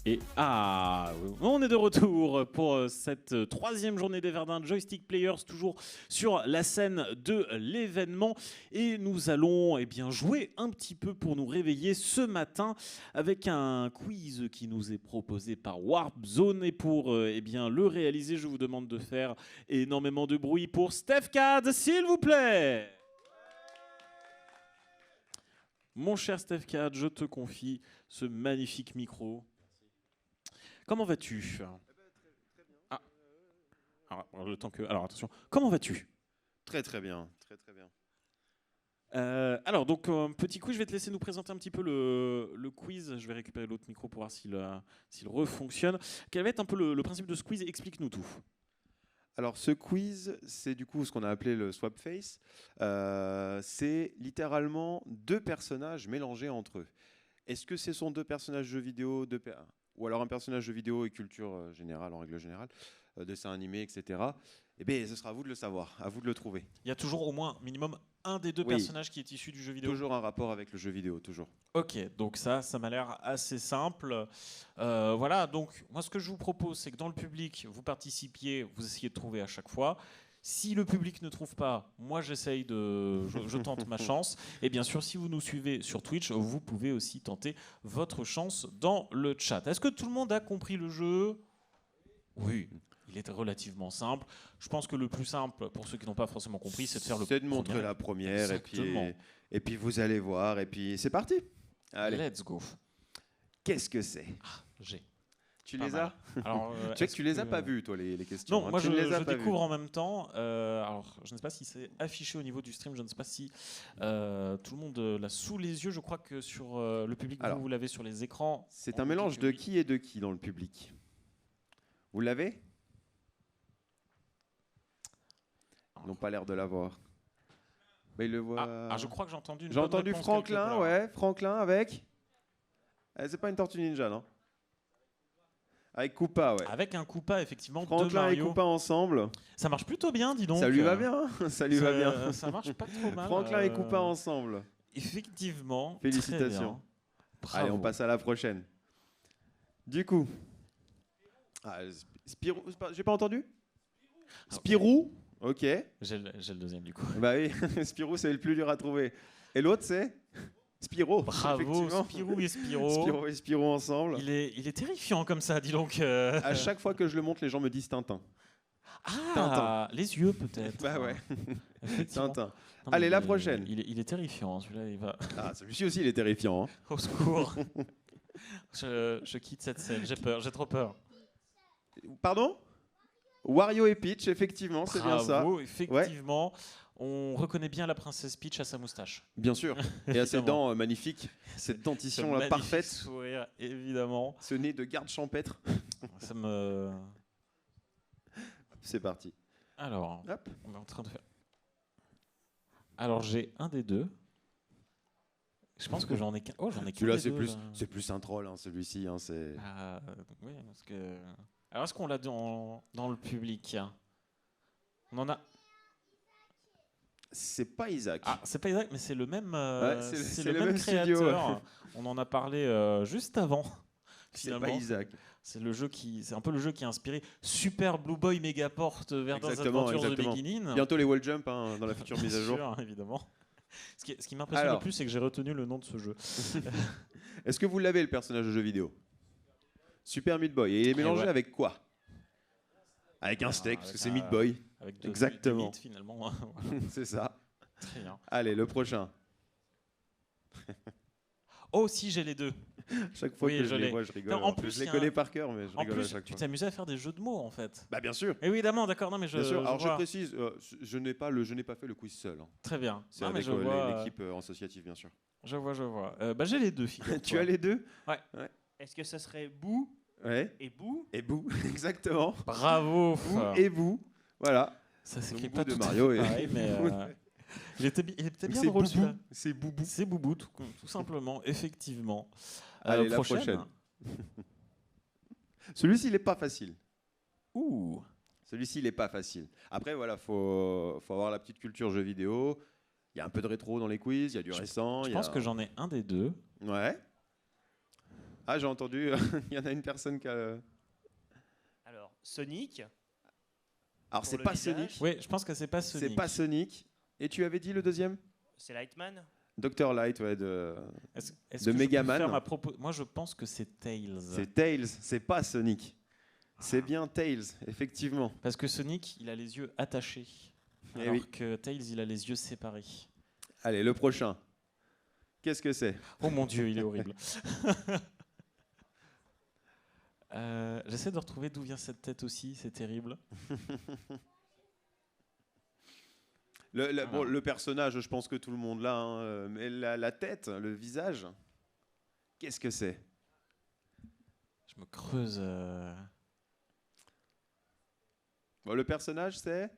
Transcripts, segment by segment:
Et on est de retour pour cette troisième journée des Verdun Joystick Players, toujours sur la scène de l'événement. Et nous allons jouer un petit peu pour nous réveiller ce matin avec un quiz qui nous est proposé par Warp Zone. Et pour le réaliser, je vous demande de faire énormément de bruit pour StephCad, s'il vous plaît. Mon cher StephCad, je te confie ce magnifique micro. Comment vas-tu ? Très bien. Alors attention, comment vas-tu ? Très bien, très bien. Petit quiz, je vais te laisser nous présenter un petit peu le quiz. Je vais récupérer l'autre micro pour voir s'il refonctionne. Quel va être un peu le principe de ce quiz ? Explique-nous tout. Alors ce quiz, c'est du coup ce qu'on a appelé le swap face. C'est littéralement deux personnages mélangés entre eux. Est-ce que ce sont deux personnages jeux vidéo, ou alors un personnage jeu vidéo et culture générale, en règle générale, dessin animé, etc. Eh bien, ce sera à vous de le savoir, à vous de le trouver. Il y a toujours au moins minimum un des deux personnages qui est issu du jeu vidéo. Toujours un rapport avec le jeu vidéo, toujours. Ok, donc ça m'a l'air assez simple. Voilà, donc moi ce que je vous propose, c'est que dans le public, vous participiez, vous essayez de trouver à chaque fois. Si le public ne trouve pas, moi j'essaye je tente ma chance. Et bien sûr, si vous nous suivez sur Twitch, vous pouvez aussi tenter votre chance dans le chat. Est-ce que tout le monde a compris le jeu ? Oui, il est relativement simple. Je pense que le plus simple, pour ceux qui n'ont pas forcément compris, c'est de faire C'est de montrer la première, et puis vous allez voir, et puis c'est parti. Allez. Let's go. Qu'est-ce que c'est ? J'ai. Tu les as ? Alors, tu sais que tu les as pas vues, toi, les questions. Non, moi je découvre en même temps. Alors, je ne sais pas si c'est affiché au niveau du stream. Je ne sais pas si tout le monde l'a sous les yeux. Je crois que sur le public, vous l'avez sur les écrans. C'est un mélange de qui et de qui dans le public ? Vous l'avez ? Ils n'ont pas l'air de l'avoir. Mais il le voit. Je crois que j'ai entendu. J'ai entendu Franklin, ouais. Franklin avec. C'est pas une Tortue Ninja, non ? Avec Koopa, ouais. Avec un Koopa, effectivement. Franklin et Koopa ensemble. Ça marche plutôt bien, dis donc. Ça lui va bien. Ça lui va bien. Ça marche pas trop mal. Franklin et Koopa ensemble. Effectivement. Félicitations. Allez, on passe à la prochaine. Du coup. Spirou. J'ai pas entendu ? Spirou. Ok. J'ai le deuxième du coup. Bah oui, Spirou c'est le plus dur à trouver. Et l'autre c'est Spyro. Bravo, Spirou et Spyro. Spyro et Spyro ensemble. Il est terrifiant comme ça, dis donc. À chaque fois que je le montre, les gens me disent Tintin. Tintin. Les yeux peut-être. Bah ouais. Tintin. Non, allez, la prochaine. Il est terrifiant, celui-là. Il va... celui-ci aussi il est terrifiant. Hein. Au secours. je quitte cette scène, j'ai peur, j'ai trop peur. Pardon ? Wario et Peach, effectivement, c'est bien ça. Bravo, effectivement. Ouais. On reconnaît bien la princesse Peach à sa moustache. Bien sûr. Et à ses dents magnifiques. Cette dentition là parfaite. Sourire, évidemment. Ce nez de garde champêtre. Ça me... C'est parti. Alors, hop. On est en train de faire... Alors, j'ai un des deux. Je pense que j'en ai qu'un. Oh, j'en ai qu'un. Celui-là, c'est plus un troll, hein, celui-ci. Hein, oui, parce que... Alors, est-ce qu'on l'a dans le public ? On en a... C'est pas Isaac. C'est pas Isaac, mais c'est le même, c'est le même créateur. Studio, ouais. On en a parlé juste avant. C'est pas Isaac. C'est un peu le jeu qui a inspiré Super Blue Boy Megaport Verdun's Adventures The Beginning. Bientôt les wall jump dans la future mise à jour. Bien sûr, évidemment. Ce qui m'impressionne le plus, c'est que j'ai retenu le nom de ce jeu. Est-ce que vous l'avez, le personnage de jeu vidéo ? Super Meat Boy. Et il est mélangé avec quoi ? Avec un steak, parce que c'est Meat Boy. Avec exactement. Meat, finalement. C'est ça. Très bien. Allez, le prochain. Oh, si, j'ai les deux. Chaque fois que je les vois, je rigole. En plus, je les connais par cœur, mais je rigole à chaque fois. Tu t'es amusé à faire des jeux de mots, en fait. Bah, bien sûr. Évidemment, d'accord. Non, mais bien sûr. Alors, je précise, je n'ai pas fait le quiz seul. Hein. Très bien. C'est avec l'équipe associative, bien sûr. Je vois. J'ai les deux, figure-toi. Tu as les deux ? Ouais. Est-ce que ça serait Boo et Boo ? Et Boo, exactement. Bravo. Boo et Boo, voilà. Ça s'écrit pas de Mario pareil, mais il était bien drôle celui-là. C'est Boubou. C'est Boubou, tout simplement, effectivement. Allez, la prochaine. Celui-ci, il est pas facile. Ouh. Celui-ci, il est pas facile. Après, voilà, faut avoir la petite culture jeux vidéo. Il y a un peu de rétro dans les quiz, il y a du récent. Je pense que j'en ai un des deux. Ouais. Ah, j'ai entendu, il y en a une personne qui a... Alors, Sonic. Alors, c'est pas Sonic. Oui, je pense que c'est pas Sonic. C'est pas Sonic. Et tu avais dit le deuxième? C'est Lightman. Dr. Light, ouais, de Megaman. Moi, je pense que c'est Tails. C'est Tails, c'est pas Sonic. C'est bien Tails, effectivement. Parce que Sonic, il a les yeux attachés. Alors que Tails, il a les yeux séparés. Allez, le prochain. Qu'est-ce que c'est? Oh mon Dieu, il est horrible. J'essaie de retrouver d'où vient cette tête aussi, c'est terrible. Bon, le personnage, je pense que tout le monde l'a, hein, mais la tête, le visage, qu'est-ce que c'est? Je me creuse. Bon, le personnage, c'est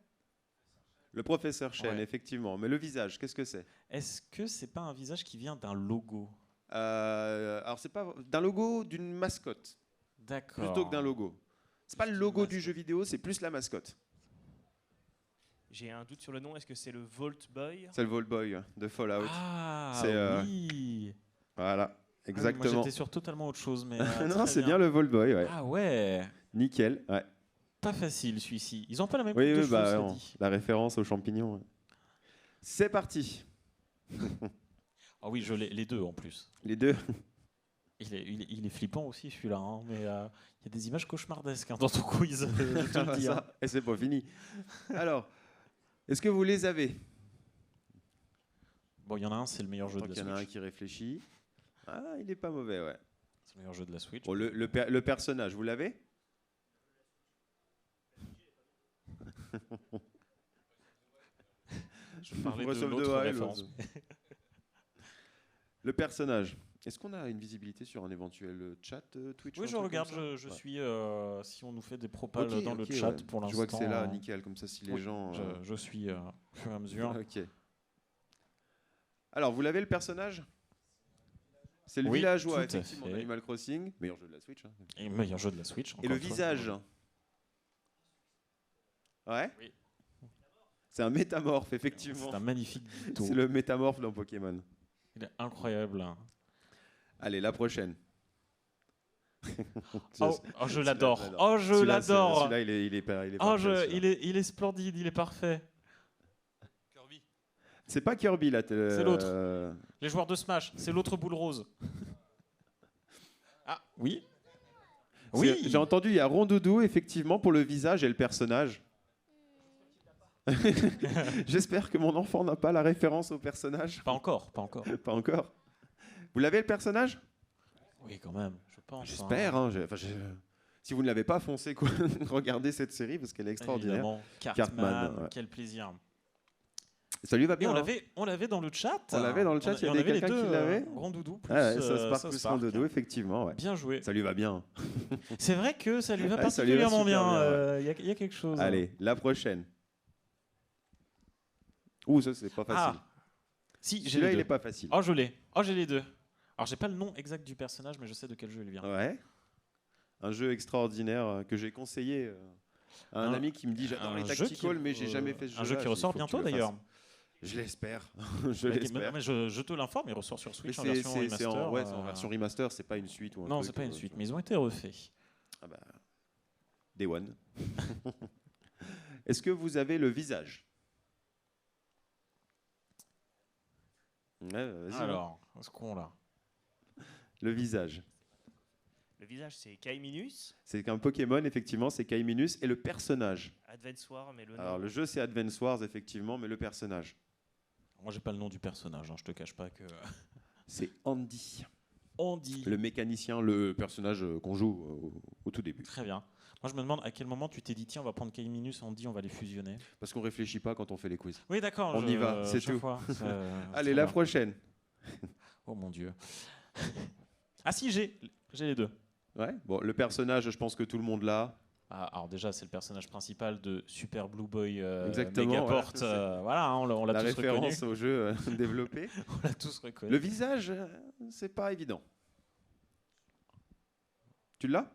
le professeur Chen, Ouais. effectivement. Mais le visage, qu'est-ce que c'est? Est-ce que c'est pas un visage qui vient d'un logo? Alors, c'est pas d'un logo, d'une mascotte, D'accord. plutôt que d'un logo. C'est pas le logo du jeu vidéo, c'est plus la mascotte. J'ai un doute sur le nom. Est-ce que c'est le Vault Boy? C'est le Vault Boy de Fallout. Ah C'est, oui. Voilà, exactement. Moi, j'étais sur totalement autre chose, mais non, c'est bien le Vault Boy, ouais. Ah ouais. Nickel, ouais. Pas facile celui-ci. Ils ont pas la même Oui, coupe de oui, cheveux, bah, ça non, dit. la référence aux champignons. Ouais. C'est parti. Ah oui, les deux en plus. Les deux. Il est flippant aussi celui-là, hein, mais il y a des images cauchemardesques dans ton quiz, je te le dis. Hein. Et c'est pas fini. Alors, est-ce que vous les avez? Bon, il y en a un, c'est le meilleur jeu de la Il y en a un Switch. qui réfléchit. Ah, il est pas mauvais, ouais. C'est le meilleur jeu de la Switch. Bon, le personnage, vous l'avez? Je parlais Breath de of the l'autre Wild, référence. Le personnage. Est-ce qu'on a une visibilité sur un éventuel chat Twitch? Oui, un je truc regarde, comme ça? je Ouais. suis. Si on nous fait des propales Ok, dans le ok, chat ouais. pour l'instant. Je vois que c'est là, nickel, comme ça si les oui, gens... je suis au fur et à mesure. Ok. Alors, vous l'avez le personnage? C'est le Oui, villageois, tout à effectivement, fait. d'Animal Crossing. Meilleur jeu de la Switch. Hein. Et meilleur jeu de la Switch. Et le encore une fois. visage? Ouais. Oui. C'est un métamorphe, effectivement. C'est un magnifique Ditto. C'est le métamorphe dans Pokémon. Il est incroyable. Hein. Allez, la prochaine. Oh, je l'adore. Celui-là, Oh, je l'adore. Celui-là, il est Oh, parfait, celui-là. il est splendide, il est parfait. Kirby. C'est pas Kirby, là. C'est l'autre. Les joueurs de Smash, c'est l'autre boule rose. Ah, oui. Oui. J'ai entendu, il y a Rondoudou, effectivement, pour le visage et le personnage. J'espère que mon enfant n'a pas la référence au personnage. Pas encore, pas encore. Pas encore. Vous l'avez, le personnage? Oui, quand même, je pense. J'espère. Hein. Si vous ne l'avez pas, foncez, quoi. Regardez cette série parce qu'elle est extraordinaire. Évidemment. Cartman, ouais. Quel plaisir. Ça lui va Et bien. on l'avait dans le chat. On l'avait dans le chat, il y avait quelqu'un qui l'avait. Rondoudou plus Ah ouais, ça se South part plus Park. Rondoudou, effectivement. Ouais. Bien joué. Ça lui va bien. C'est vrai que ça lui va Ouais, ça lui va particulièrement super bien. bien, Il y a quelque chose. Allez, la prochaine. Ouh, ça, c'est pas facile. Ah, si, j'ai Celui-là, les il deux. est pas facile. Oh, je l'ai. Oh, j'ai les deux. Alors, j'ai pas le nom exact du personnage, mais je sais de quel jeu il vient. Ouais. Un jeu extraordinaire que j'ai conseillé à un ami qui me dit j'adore un les jeu tactical, qui- mais j'ai jamais fait ce jeu. Un jeu qui ressort bientôt d'ailleurs. Je l'espère. Je l'espère. Mais je te l'informe, il ressort sur Mais Switch en version remaster. c'est en version remaster, c'est pas une suite ou un Non, truc, c'est pas une suite, mais ils ont été refaits. Ah bah, Day One. Est-ce que vous avez le visage? Ouais, vas-y. Alors, ce qu'on là. Le visage. Le visage, c'est Kaiminus. C'est qu'un Pokémon, effectivement, c'est Kaiminus. Et le personnage. Advance War, mais le nom. Alors, le jeu, c'est Advance Wars, effectivement, mais le personnage. Moi, j'ai pas le nom du personnage, hein, je te cache pas que. C'est Andy. Andy. Le mécanicien, le personnage qu'on joue au tout début. Très bien. Moi, je me demande à quel moment tu t'es dit, tiens, on va prendre Kaiminus, Andy, on va les fusionner. Parce qu'on réfléchit pas quand on fait les quiz. Oui, d'accord. On y va, c'est tout. Allez, la prochaine. Oh mon Dieu. Ah si, j'ai les deux. Ouais. Bon, le personnage, je pense que tout le monde l'a. Ah, alors déjà, c'est le personnage principal de Super Blue Boy Exactement, Megaport. voilà, Voilà, hein, on l'a La tous reconnu. référence au jeu développé. On l'a tous reconnu. Le visage, c'est pas évident. Tu l'as?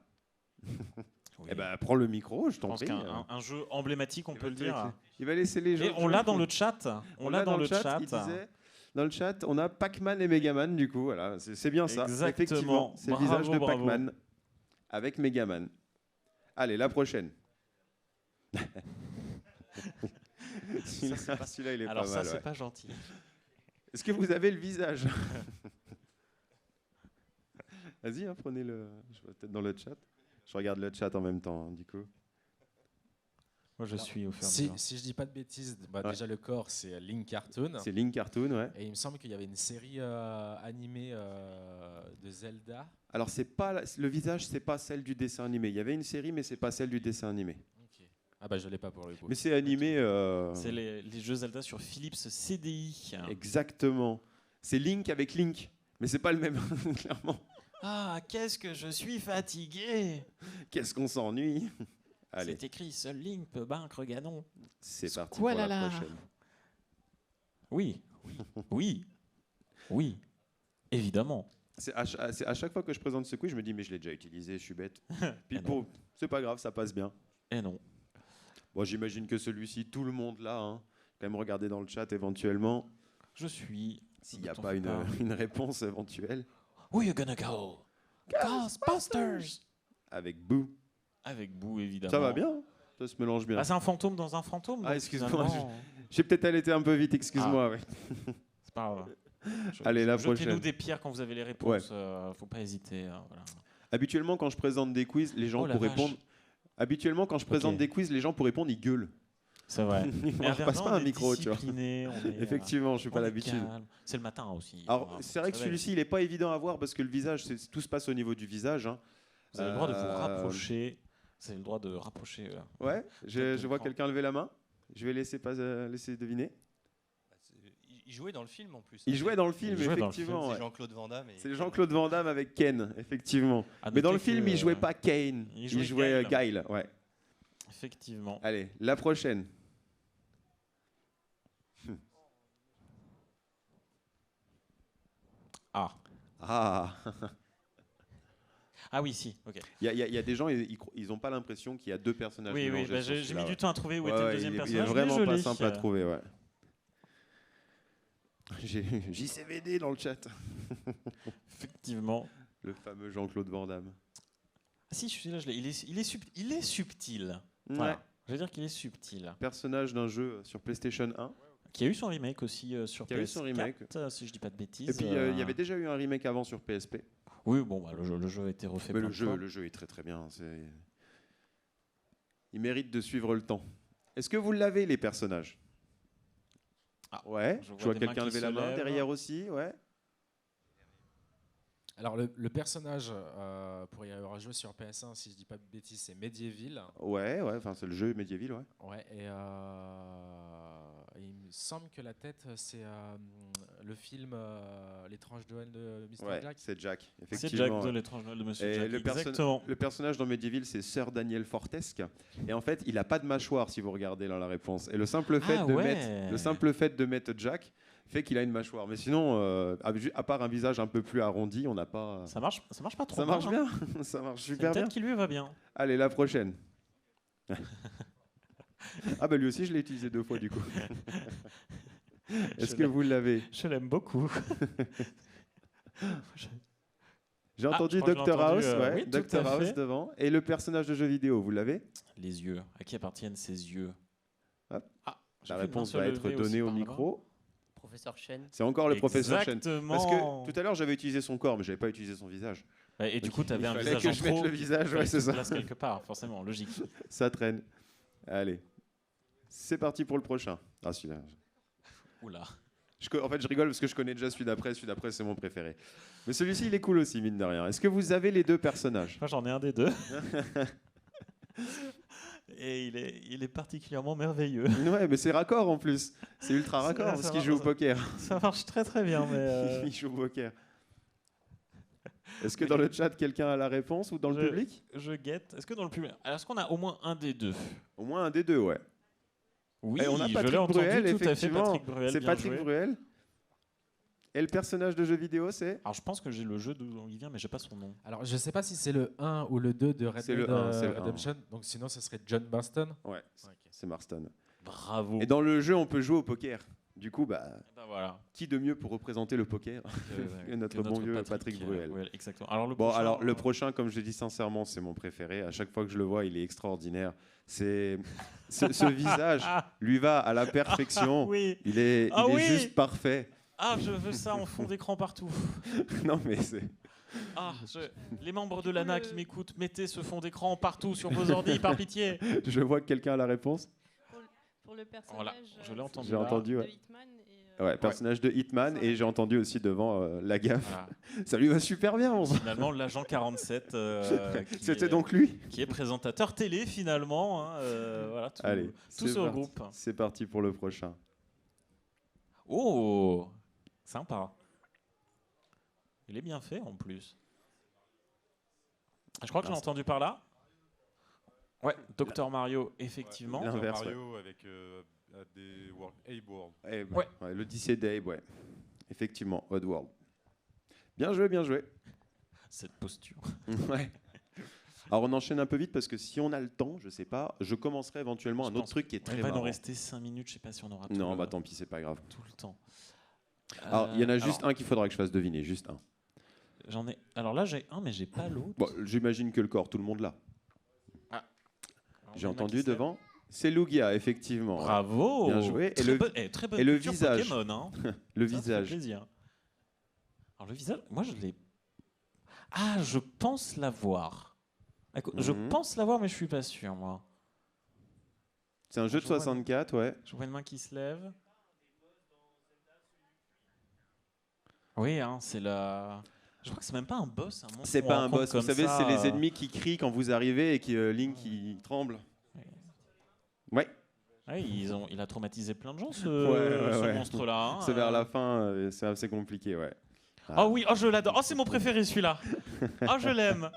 Oui. Eh ben, prends le micro, je je t'en pense prie. qu'un jeu emblématique, on peut le dire. Il va laisser les gens. Et on l'a dans le chat. On l'a dans le chat. Il disait Dans le chat, on a Pac-Man et Megaman, du coup. Voilà, c'est bien ça. Exactement. Effectivement, c'est le Bravo, visage de bravo. Pac-Man avec Megaman. Allez, la prochaine. Celui-là, il est Alors pas ça, mal. c'est Ouais. pas gentil. Est-ce que vous avez le visage? Vas-y, hein, prenez le. Je vois peut-être dans le chat. Je regarde le chat en même temps, hein, du coup. Moi, je suis au fur et à Si, mesure. si je dis pas de bêtises, Ouais. déjà le corps c'est Link Cartoon. C'est Link Cartoon, ouais. Et il me semble qu'il y avait une série animée de Zelda. Alors, c'est pas le visage, c'est pas celle du dessin animé. Il y avait une série, mais c'est pas celle du dessin animé. Ok. Ah bah je l'ai pas pour le coup. Mais c'est animé. C'est les jeux Zelda sur Philips CDI. Exactement. C'est Link avec Link, mais c'est pas le même, clairement. Ah, qu'est-ce que je suis fatigué! Qu'est-ce qu'on s'ennuie. Allez, C'est écrit, seul Link peut vaincre Ganon. c'est parti pour la Squalala. prochaine. Oui, oui, oui, évidemment. C'est à chaque fois que je présente ce quiz, je me dis mais je l'ai déjà utilisé, je suis bête. Puis Eh non. c'est pas grave, ça passe bien. Eh non. Bon, j'imagine que celui-ci, tout le monde là, hein. Quand même regarder dans le chat éventuellement, Je suis. s'il n'y a T'en pas fais une réponse éventuelle. Where you gonna go? Ghostbusters! Avec Boo. Avec Boo, évidemment. Ça va bien, hein. Ça se mélange bien. Ah, c'est un fantôme dans un fantôme. Ah, donc, excuse-moi, finalement, J'ai peut-être allaité un peu vite, excuse-moi. Ouais. C'est pas grave. Allez, la Jetez-nous prochaine. des pierres quand vous avez les réponses. Faut pas hésiter. Voilà. Habituellement, quand je présente des quiz, les gens Oh la pour vache. répondre. Habituellement, quand je présente Ok. des quiz, les gens pour répondre, ils gueulent. C'est vrai. Ils Mais ne repassent Verdun, pas on un est micro, tu vois. discipliné, on est, Effectivement, je suis on pas est l'habitude. calme. C'est le matin aussi. Alors, Voilà, c'est vrai que vous savez. celui-ci, il n'est pas évident à voir parce que le visage, tout se passe au niveau du visage. Hein. Vous avez le droit de vous Euh, rapprocher. Vous avez le droit de rapprocher. Ouais, je Peut-être vois comprendre. quelqu'un lever la main. Je vais laisser deviner. Il jouait dans le film en plus. Il jouait dans le film, Il jouait dans le effectivement. C'est ouais. Jean-Claude Van Damme. C'est Jean-Claude Van Damme avec Ken, effectivement. À Mais dans le noter film, que, il jouait pas Kane, il il jouait jouait Guile. Guile. Ouais. Effectivement. Allez, la prochaine. Ah. Ah, Ah oui, si. Ok. il y a des gens, ils n'ont pas l'impression qu'il y a deux personnages Oui, oui. mélangés bah, sur j'ai celui-là, mis ouais. du temps à trouver où Ouais, était le ouais, deuxième il est personnage. vraiment mais pas joli. simple à trouver, ouais. J'ai JCVD dans le chat. Effectivement. Le fameux Jean-Claude Van Damme. Ah si, celui-là, je l'ai. Il est subtil. Ouais. Voilà. Je veux dire qu'il est subtil. Personnage d'un jeu sur PlayStation 1. Qui a eu son remake aussi sur Qui a eu PS4, son remake. si je dis pas de bêtises. Et puis il y avait déjà eu un remake avant sur PSP. Oui, bon, bah, le jeu a été refait Mais plein de fois. le jeu est très très bien. Il mérite de suivre le temps. Est-ce que vous l'avez les personnages? Ah, ouais. je Je vois vois des mains quelqu'un qui lever la se main lèvent. derrière aussi. Ouais. Alors le personnage, pour y avoir joué sur PS1, si je dis pas de bêtises, c'est Medieval. Ouais. Enfin c'est le jeu Medieval. Ouais. Ouais, et il me semble que la tête, c'est le film L'étrange Noël de Mr. Ouais. Jack. C'est Jack. C'est Effectivement. Jack de ouais. l'étrange Noël de Monsieur Et Jack. le Exactement. Le personnage dans Medieval, c'est Sir Daniel Fortesque. Et en fait, il n'a pas de mâchoire, si vous regardez là la réponse. Et le simple fait, Ah ouais. le simple fait de mettre Jack fait qu'il a une mâchoire. Mais sinon, à part un visage un peu plus arrondi, on n'a pas... Ça marche pas trop Ça marche mal, hein. bien. Ça marche C'est une super tête bien. qui lui va bien. Allez, la prochaine. Ah bah lui aussi, je l'ai utilisé 2 fois du coup. Est-ce que vous l'avez? Je l'aime beaucoup. J'ai Ah, entendu je crois que je l'ai Dr entendu, House, ouais, oui, tout Dr à House fait. devant. Et le personnage de jeu vidéo, vous l'avez? Les yeux. À qui appartiennent ces yeux? Hop. Ah, j'ai La vu une réponse main va se être lever aussi donnée au par là-bas. micro. Professeur Chen. C'est encore le professeur Chen. Exactement. Parce que tout à l'heure, j'avais utilisé son corps, mais j'avais pas utilisé son visage. Ouais, et du coup, tu avais Il un fallait visage que en je mette trop. le visage, Fallait ouais, que c'est tu te ça. places quelque part, forcément, logique. Ça traîne. Allez. C'est parti pour le prochain. Ah, celui-là. Oula. En fait, je rigole parce que je connais déjà celui d'après. Celui d'après, c'est mon préféré. Mais celui-ci, il est cool aussi, mine de rien. Est-ce que vous avez les deux personnages? Moi, j'en ai un des deux. Et il est particulièrement merveilleux. Ouais, mais c'est raccord en plus. C'est ultra C'est- raccord ça parce va, qu'il joue au ça- poker. Ça marche très très bien, mais Il joue au poker. Est-ce que dans le chat, quelqu'un a la réponse ou dans le public? je guette. Est-ce que dans le public, alors, est-ce qu'on a au moins un des deux? Au moins un des deux, ouais. Oui, Et on a je Patrick l'ai entendu Bruel, tout à fait. effectivement. Patrick Bruel, C'est bien Patrick joué. Bruel. Et le personnage de jeu vidéo, c'est? Alors, je pense que j'ai le jeu d'où il vient, mais j'ai pas son nom. Alors je sais pas si c'est le 1 ou le 2 de Red C'est Dead le 1, c'est le 1. Redemption, donc sinon ce serait John Marston. Ouais, Ok. c'est Marston. Bravo. Et dans le jeu, on peut jouer au poker. Du coup, Ben voilà. qui de mieux pour représenter le poker que notre bon vieux Patrick Bruel. Exactement. Alors le prochain, comme je l'ai dit sincèrement, c'est mon préféré. À chaque fois que je le vois, il est extraordinaire. Ce visage lui va à la perfection. Oui. Il est juste parfait. Ah, je veux ça en fond d'écran partout. Non, mais c'est... Les membres de l'ANA qui m'écoutent, mettez ce fond d'écran partout sur vos ordi, par pitié. Je vois que quelqu'un a la réponse. Pour le personnage Voilà, je l'ai entendu. J'ai entendu, de ouais. Hitman. Personnage de Hitman, et j'ai entendu aussi devant la gaffe. Voilà. Ça lui va super bien. Finalement, l'agent 47, C'était donc lui. qui est présentateur télé finalement. Hein, voilà, Allez, tout c'est se parti. regroupe. C'est parti pour le prochain. Oh, sympa. Il est bien fait en plus. Je crois que j'ai entendu par là. Ouais, Dr Mario, effectivement. Ouais, l'inverse, Mario avec des Abe World. Ouais, l'Odyssée d'Abe, ouais. Effectivement, Oddworld. Bien joué, bien joué. Cette posture. Ouais. Alors on enchaîne un peu vite parce que si on a le temps, je sais pas, je commencerai éventuellement un autre truc qui est très Il va nous marrant. rester 5 minutes, je sais pas si on aura Non, bah tant pis, c'est pas grave. tout le temps. Alors il y en a juste un qu'il faudra que je fasse deviner, juste un. J'en ai. Alors là, j'ai un, mais j'ai pas l'autre. Bon, j'imagine que le corps, tout le monde l'a. Alors, J'ai il y en a entendu qui se lèvent. devant. C'est Lugia, effectivement. Bravo. Bien joué. Et très bonne et le culture visage. Pokémon, hein. Le Ça fait visage. plaisir. Alors le visage, moi je l'ai. Ah, je pense l'avoir. Je Mhm. pense l'avoir, mais je suis pas sûr, moi. C'est un jeu de Je vois 64, ouais. Je vois une main qui se lève. Oui, hein, c'est la. Je crois que c'est même pas un boss, un monstre. C'est qu'on pas un rencontre boss, vous comme savez, ça, c'est les ennemis qui crient quand vous arrivez et qui Link qui tremble. Ouais, Ouais, il a traumatisé plein de gens, ce ouais. monstre-là. Hein. c'est vers la fin, c'est assez compliqué, ouais. Oh oui, oh je l'adore. Oh c'est mon préféré celui-là. Oh je l'aime.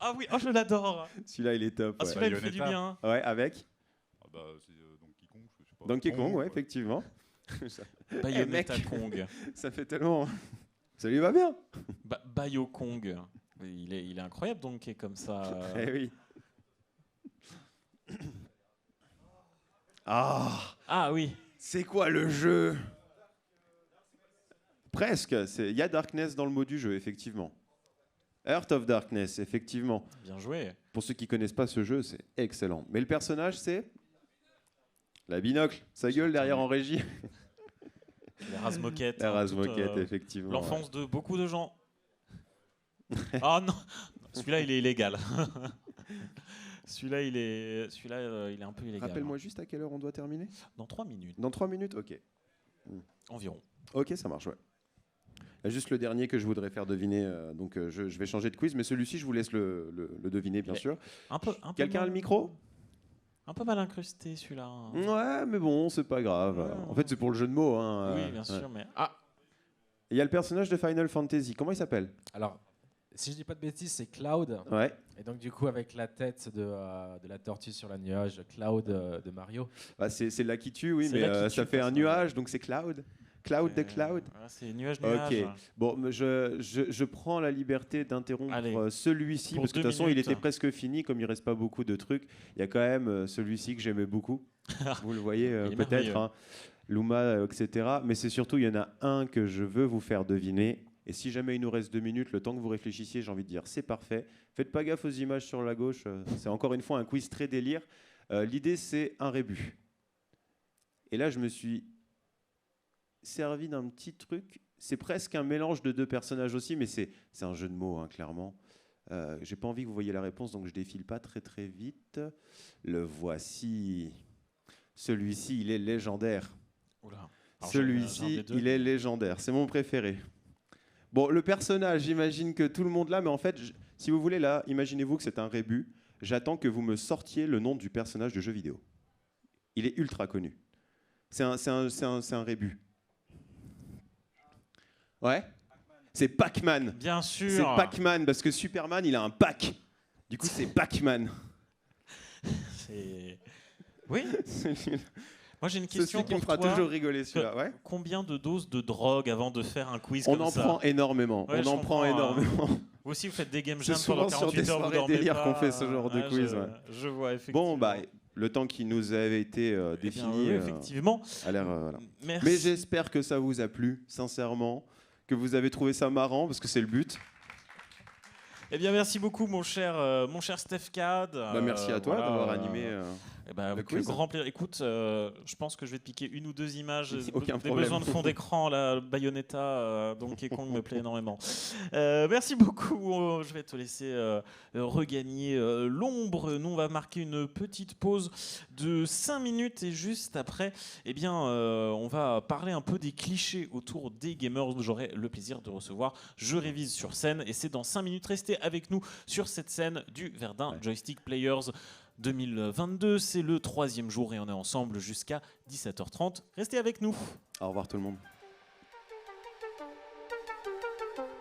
Ah oui, oh je l'adore. Celui-là, il est top. Ah Ouais, celui-là il me fait du Bayonetta. bien. Ouais, avec Ah bah, c'est Donkey Kong, je sais pas. Donkey Kong, ouais, ouais. effectivement. Bayonetta mec. Kong. Ça fait tellement... Ça lui va bien. Bayo Kong. Il est incroyable Donkey comme ça. Eh oui. Ah oui. C'est quoi le jeu? Presque. Il y a Darkness dans le mot du jeu, effectivement. Heart of Darkness, effectivement. Bien joué. Pour ceux qui connaissent pas ce jeu, c'est excellent. Mais le personnage, c'est la binocle. Sa gueule derrière en régie. La Razmoquette. La hein, Razmoquette, toute, effectivement. l'enfance de beaucoup de gens. Ah non, celui-là il est illégal. Celui-là il est un peu illégal. Rappelle-moi juste à quelle heure on doit terminer. Dans 3 minutes Dans 3 minutes, ok. environ. Ok, ça marche, ouais. Il y a juste le dernier que je voudrais faire deviner, donc je vais changer de quiz, mais celui-ci, je vous laisse le deviner, bien Mais sûr. Un peu Quelqu'un a mal- le micro? Un peu mal incrusté celui-là. Ouais, mais bon, c'est pas grave. Ouais, En fait, c'est pour le jeu de mots. Hein, Oui, bien ouais. sûr, mais ah, Il y a le personnage de Final Fantasy. Comment il s'appelle? Alors, si je dis pas de bêtises, c'est Cloud. Ouais. Et donc, du coup, avec la tête de la tortue sur la nuage, Cloud de Mario. Bah, c'est là qui tue, oui, C'est mais là qui ça tue, fait un parce que- nuage, donc c'est Cloud. Cloud de Cloud. ouais, c'est nuage. Ok. Bon, mais je prends la liberté d'interrompre Allez. Celui-ci, Pour parce que de 2 toute façon, il minutes. était presque fini, comme il reste pas beaucoup de trucs. Il y a quand même celui-ci que j'aimais beaucoup. Vous le voyez Il est peut-être, merveilleux. hein. Luma, etc. Mais c'est surtout, il y en a un que je veux vous faire deviner. Et si jamais il nous reste 2 minutes, le temps que vous réfléchissiez, j'ai envie de dire, c'est parfait. Faites pas gaffe aux images sur la gauche. C'est encore une fois un quiz très délire. L'idée, c'est un rébut. Et là, je me suis servi d'un petit truc. C'est presque un mélange de 2 personnages aussi, mais c'est un jeu de mots, hein, clairement. J'ai pas envie que vous voyiez la réponse, donc je défile pas très très vite. Le voici. Celui-ci, il est légendaire. Oula. Alors, j'ai un Celui-ci, des deux. il est légendaire. C'est mon préféré. Bon, le personnage, j'imagine que tout le monde l'a, mais en fait, si vous voulez, là, imaginez-vous que c'est un rébut. J'attends que vous me sortiez le nom du personnage de jeu vidéo. Il est ultra connu. C'est un rébut. Ouais. C'est Pac-Man. Bien sûr. C'est Pac-Man, parce que Superman, il a un pack. Du coup, c'est Pac-Man. C'est- Oui. C'est Moi j'ai une question celui qui me pour fera toi. toujours rigoler, celui-là. Ouais. Combien de doses de drogue avant de faire un quiz On comme en ça prend énormément. Ouais, On je en prend comprends, énormément. Vous aussi vous faites des game C'est jams pendant souvent sur 48 des heures, vous soirées dormez délire pas. qu'on fait ce genre de quiz, Je, ouais. je vois effectivement. Bon, bah, Le temps qui nous avait été Eh bien, défini oui, effectivement. a l'air... voilà. Merci. Mais j'espère que ça vous a plu, sincèrement, que vous avez trouvé ça marrant, parce que c'est le but. Eh bien, merci beaucoup, mon cher Steph Cad. Merci à toi Voilà, d'avoir animé. Eh ben, avec quiz. grand plaisir. Écoute, je pense que je vais te piquer une ou deux images. Aucun des problème. besoins de fond d'écran, la Bayonetta, Donkey Kong me plaît énormément. Merci beaucoup. Je vais te laisser regagner l'ombre. Nous, on va marquer une petite pause de 5 minutes et juste après, eh bien, on va parler un peu des clichés autour des gamers. J'aurai le plaisir de recevoir Je Révise sur scène et c'est dans 5 minutes. Restez avec nous sur cette scène du Verdun Joystick Players 2022, c'est le 3e jour et on est ensemble jusqu'à 17h30. Restez avec nous. Au revoir tout le monde.